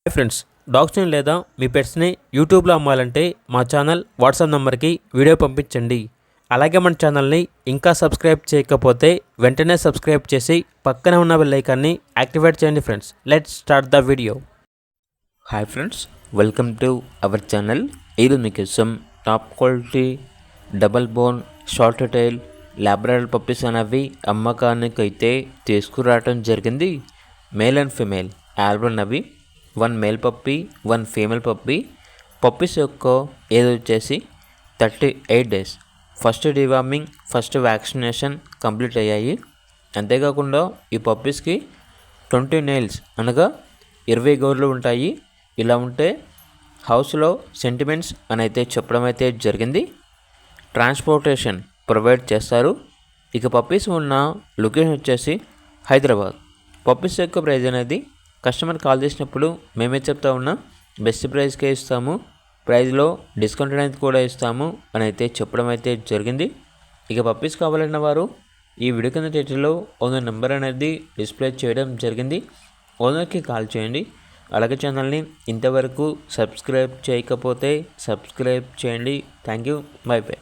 Hi friends, డాగ్స్ని లేదా మీ పెట్స్ని యూట్యూబ్లో అమ్మాలంటే మా ఛానల్ వాట్సాప్ నెంబర్కి వీడియో పంపించండి. అలాగే మన ఛానల్ని ఇంకా సబ్స్క్రైబ్ చేయకపోతే వెంటనే సబ్స్క్రైబ్ చేసి పక్కనే ఉన్న బెల్ ఐకాన్ని యాక్టివేట్ చేయండి. Friends, let's start the video. Hi friends, welcome to our channel. ఈరోజు మీకోసం top quality double bone short tail Labrador puppies అనేవి అమ్మకానికి అయితే తీసుకురావడం జరిగింది. మేల్ అండ్ ఫీమేల్ ఆల్బన్ అవి 1 male puppy 1 female puppy. Puppies యొక్క ఏజ్ వచ్చేసి 38 days. First deworming first vaccination complete అయ్యాయి. అంతేకాకుండా ఈ పప్పీస్కి 20 నెయిల్స్ అనగా 20 గోర్లు ఉంటాయి. ఇలా ఉంటే హౌస్లో సెంటిమెంట్స్ అని అయితే చెప్పడం అయితే జరిగింది. ట్రాన్స్పోర్టేషన్ ప్రొవైడ్ చేస్తారు. ఇక పప్పీస్ ఉన్న లొకేషన్ వచ్చేసి హైదరాబాద్. పప్పీస్ యొక్క ప్రైజ్ అనేది కస్టమర్ కాల్ చేసినప్పుడు మేమే చెప్తా ఉన్నాం, బెస్ట్ ప్రైస్కే ఇస్తాము, ప్రైస్లో డిస్కౌంట్ అనేది కూడా ఇస్తాము అని అయితే చెప్పడం అయితే జరిగింది. ఇక పప్పీస్ కావాలన్న వారు ఈ వీడియో కింద టైటిల్లో ఓనర్ నెంబర్ అనేది డిస్ప్లే చేయడం జరిగింది. ఓనర్కి కాల్ చేయండి. అలాగే ఛానల్ని ఇంతవరకు సబ్స్క్రైబ్ చేయకపోతే సబ్స్క్రైబ్ చేయండి. Thank you, by by.